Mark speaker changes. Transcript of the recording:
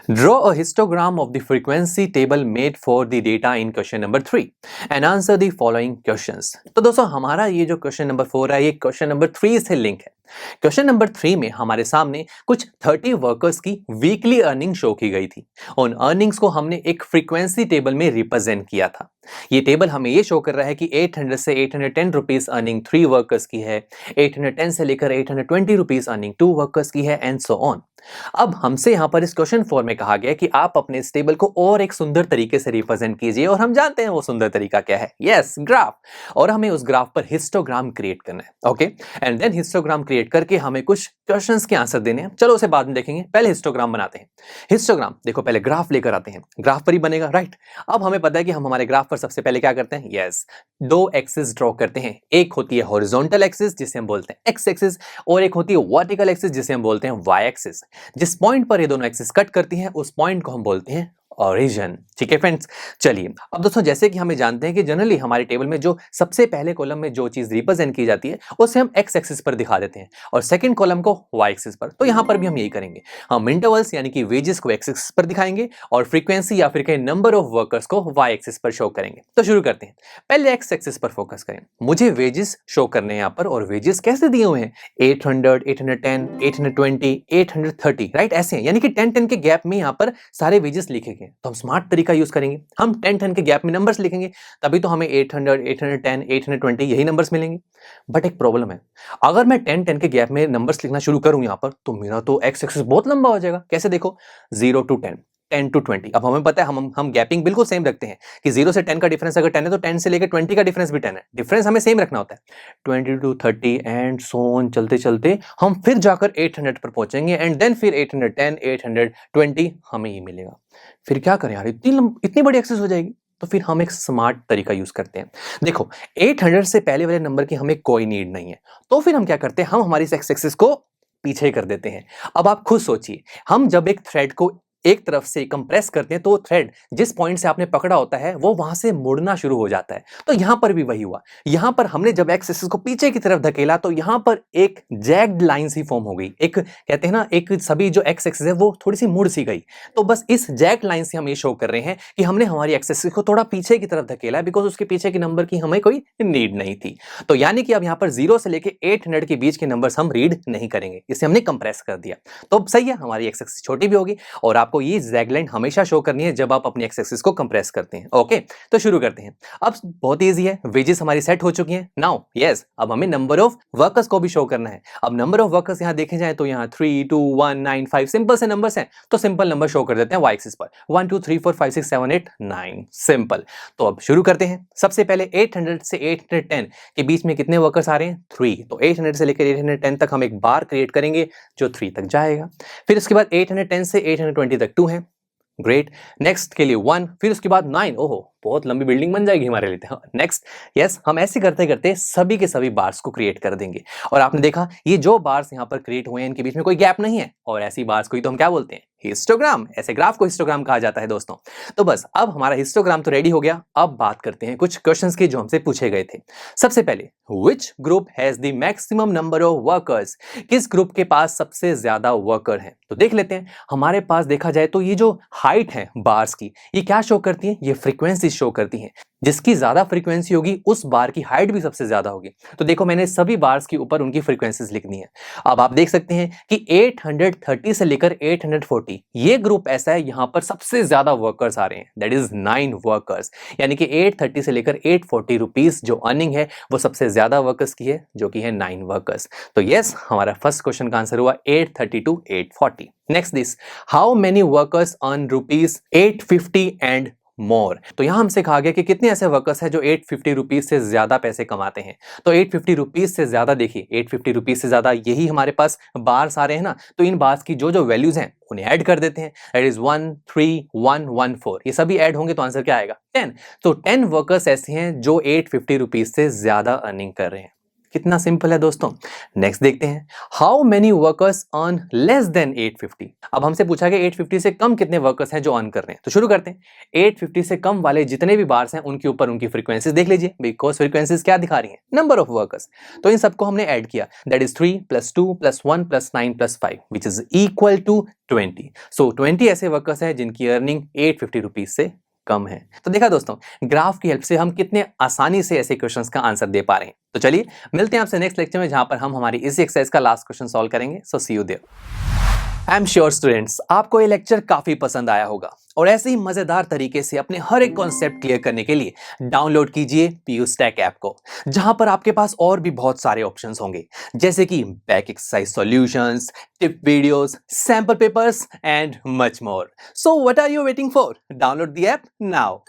Speaker 1: Draw a histogram of the frequency table made for the data in question number 3 and answer the following questions। तो दोस्तों हमारा ये जो question number 4 है ये क्वेश्चन नंबर 3 से लिंक है। क्वेश्चन नंबर 3 में हमारे सामने कुछ 30 वर्कर्स की वीकली अर्निंग शो की गई थी। उन अर्निंग्स को हमने एक फ्रीक्वेंसी टेबल में रिप्रेजेंट किया था। ये टेबल हमें ये शो कर रहा है कि 800 से 810 रुपीस अर्निंग 3 वर्कर्स की है, 810 से लेकर 820 रुपीस अर्निंग 2 वर्कर्स की है एंड सो ऑन। अब हमसे यहाँ पर इस क्वेश्चन 4 में कहा गया कि आप अपने इस टेबल को और एक सुंदर तरीके से रिप्रेजेंट कीजिए और हम जानते हैं वो सुंदर तरीका क्या है। Yes, graph. और हमें उस ग्राफ पर हिस्टोग्राम क्रिएट करना है। Okay, and then histogram create करके हमें कुछ क्वेश्चंस के आंसर देने हैं। चलो उसे बाद में देखेंगे, पहले हिस्टोग्राम बनाते हैं। हिस्टोग्राम देखो, पहले ग्राफ लेकर आते हैं, ग्राफ पर ही बनेगा, राइट। अब हमें पता है कि हम हमारे ग्राफ पर सबसे पहले क्या करते हैं, यस, दो एक्सिस ड्रॉ करते हैं। एक होती है हॉरिजॉन्टल एक्सिस जिसे हम बोलते हैं एक्स एक्सिस, और एक होती है वर्टिकल एक्सिस जिसे हम बोलते हैं वाई एक्सिस। जिस पॉइंट पर ये दोनों एक्सिस कट करती हैं उस पॉइंट को हम बोलते हैं ओरिजिन। ठीक है फ्रेंड्स, चलिए अब दोस्तों जैसे कि हमें जानते हैं कि जनरली हमारे टेबल में जो सबसे पहले कॉलम में जो चीज रिप्रेजेंट की जाती है उसे हम एक्स एक्सिस पर दिखा देते हैं और सेकंड कॉलम को वाई एक्सिस पर। तो यहां पर भी हम यही करेंगे, हम इंटरवल्स यानी कि वेजेस को एक्स एक्सिस पर दिखाएंगे और फ्रीक्वेंसी या फिर कहीं नंबर ऑफ वर्कर्स को वाई एक्सिस पर शो करेंगे। तो शुरू करते हैं, पहले एक्स एक्सिस पर फोकस करें। मुझे वेजेस शो करने हैं यहां पर, और वेजेस कैसे दिए हुए हैं, 800, 810, 820, 830, राइट, ऐसे हैं, यानी कि 10-10 के गैप में यहां पर सारे वेजेस लिखे गए। तो हम स्मार्ट तरीका यूज करेंगे, हम 10-10 के गैप में नंबर्स लिखेंगे, तभी तो हमें 800, 810, 820 यही नंबर्स मिलेंगे। बट एक प्रॉब्लम है, अगर मैं 10-10 के गैप में नंबर्स लिखना शुरू करूं यहां पर, तो मेरा तो एक्स एक्सिस बहुत लंबा हो जाएगा। कैसे, देखो, 0 to 10, 10 to 20। अब हमें पता है हम गैपिंग बिल्कुल सेम रखते हैं कि 0 से 10 का डिफरेंस अगर 10 है तो 10 से लेकर 20 का डिफरेंस भी 10 है, डिफरेंस हमें सेम रखना होता है। 20 to 30 एंड सो ऑन चलते चलते हम फिर जाकर 800 पर पहुंचेंगे एंड देन फिर 810, 820 हमें ये मिलेगा। फिर क्या करें यार, इतनी बड़ी एक्सेस हो जाएगी। तो फिर हम एक स्मार्ट तरीका यूज करते हैं। देखो, 800 से पहले वाले नंबर की हमें कोई नीड नहीं है, तो फिर हम क्या करते हैं, हम हमारी एक्स एक्सिस को पीछे कर देते हैं। अब आप खुद सोचिए, हम जब एक थ्रेड को एक तरफ से कंप्रेस करते हैं तो थ्रेड जिस पॉइंट से आपने पकड़ा होता है वो वहां से मुड़ना शुरू हो जाता है। तो यहां पर भी वही हुआ, यहां पर हमने जब एक्स एक्सिस को पीछे की तरफ धकेला तो यहां पर एक जैग्ड लाइन सी फॉर्म हो गई, एक कहते हैं ना, एक सभी जो एक्स एक्सिस है वो थोड़ी सी मुड़ सी गई। तो बस इस जैग्ड लाइन से हम ये शो कर रहे हैं कि हमने हमारी एक्स एक्सिस को थोड़ा पीछे की तरफ धकेला, बिकॉज उसके पीछे के नंबर की हमें कोई नीड नहीं थी। तो यानी कि अब यहां पर 0 से लेके 800 के बीच के नंबर्स हम रीड नहीं करेंगे, इसे हमने कंप्रेस कर दिया। तो सही है, हमारी एक्स एक्सिस छोटी भी होगी और आपको ये जैग लाइन हमेशा शो करनी है जब आप अपनी एक्स एक्सिस को कंप्रेस करते हैं। ओके, तो शुरू करते हैं। अब बहुत इजी है, वेजेस हमारी सेट हो चुकी हैं नाउ। यस, अब हमें नंबर ऑफ वर्कर्स को भी शो करना है। अब नंबर ऑफ वर्कर्स यहां देखे जाए तो यहां 3, 2, 1, 9, 5 सिंपल से नंबर्स हैं, तो सिंपल नंबर शो कर देते हैं वाई एक्सिस पर। 1, 2, 3, 4, 5, 6, 7, 8, 9 सिंपल। तो अब शुरू करते हैं। सबसे पहले 800 से 810 के बीच में कितने वर्कर्स आ रहे हैं, 3। तो 800 से लेकर 810 तक हम एक बार क्रिएट करेंगे जो 3 तक जाएगा। फिर उसके बाद 810 से 820 तक 2 है, ग्रेट। नेक्स्ट के लिए 1, फिर उसके बाद 9। ओहो, बहुत लंबी बिल्डिंग बन जाएगी हमारे लिए। नेक्स्ट, यस, हम ऐसे करते करते सभी के सभी बार्स को क्रिएट कर देंगे। और आपने देखा ये जो बार्स यहाँ पर क्रिएट हुए हैं इनके बीच में कोई गैप नहीं है, और ऐसी बार्स को ही तो हम क्या बोलते हैं, हिस्टोग्राम। ऐसे ग्राफ को हिस्टोग्राम कहा जाता है दोस्तों। तो बस अब हमारा हिस्टोग्राम तो रेडी हो गया। अब बात करते हैं कुछ क्वेश्चंस की जो हमसे पूछे गए थे। सबसे पहले, which group has the maximum number of workers, किस ग्रुप के पास सबसे ज्यादा वर्कर हैं। तो देख लेते हैं, हमारे पास देखा जाए तो ये जो हाइट है बार्स की, ये क्या शो करती है, ये फ्रीक्वेंसी शो करती हैं। जिसकी ज्यादा फ्रीक्वेंसी होगी उस बार की हाइट भी सबसे ज्यादा होगी। तो देखो, मैंने सभी बार्स के ऊपर उनकी फ्रीक्वेंसीज लिखनी है। अब आप देख सकते हैं कि 830 से लेकर 840 ये ग्रुप ऐसा है, यहां पर सबसे ज्यादा वर्कर्स आ रहे हैं, दैट इज 9 वर्कर्स। यानी कि 830 से लेकर 840 रुपीस जो अर्निंग है वो सबसे ज्यादा वर्कर्स की है, जो कि है 9 वर्कर्स। तो यस, हमारा फर्स्ट क्वेश्चन का आंसर हुआ 830 to 840। Next this, how many workers earn rupees 850 and more. तो यहां हमसे कहा गया कि कितने ऐसे वर्कर्स हैं जो 850 रुपीज से ज्यादा पैसे कमाते हैं। तो 850 रुपीज से ज्यादा, देखिए 850 रुपीज से ज्यादा यही हमारे पास बार्स आ रहे हैं ना। तो इन बार्स की जो जो वैल्यूज हैं उन्हें ऐड कर देते हैं, दैट इज 1, 3, 1, 1, 4। ये सभी ऐड होंगे तो आंसर क्या आएगा, 10। तो 10 वर्कर्स ऐसे हैं जो 850 रुपीज से ज्यादा अर्निंग कर रहे हैं। कितना सिंपल है दोस्तों। नेक्स्ट देखते हैं, how many workers earn less than 850। अब हमसे पूछा गया 850 से कम कितने वर्कर्स हैं जो अर्न कर रहे हैं। तो शुरू करते हैं, 850 से कम वाले जितने भी बार्स हैं उनके ऊपर उनकी फ्रीक्वेंसीज देख लीजिए, बिकॉज फ्रीक्वेंसीज क्या दिखा रही हैं, नंबर ऑफ वर्कर्स। तो इन सबको हमने ऐड किया, that is 3 + 2 + 1 + 9 + 5 which is equal to 20। So 20 ऐसे वर्कर्स हैं जिनकी अर्निंग 850 रुपीज से कम है। तो देखा दोस्तों, ग्राफ की हेल्प से हम कितने आसानी से ऐसे क्वेश्चंस का आंसर दे पा रहे हैं। तो चलिए मिलते हैं आपसे नेक्स्ट लेक्चर में, जहां पर हम हमारी इसी एक्सरसाइज का लास्ट क्वेश्चन सॉल्व करेंगे। So see you there. I am sure students, आपको ये लेक्चर काफी पसंद आया होगा और ऐसे ही मजेदार तरीके से अपने हर एक कॉन्सेप्ट क्लियर करने के लिए डाउनलोड कीजिए PUSTACK ऐप को, जहां पर आपके पास और भी बहुत सारे ऑप्शंस होंगे, जैसे कि back exercise solutions, tip videos, sample papers and much more. So what are you waiting for? Download the app now.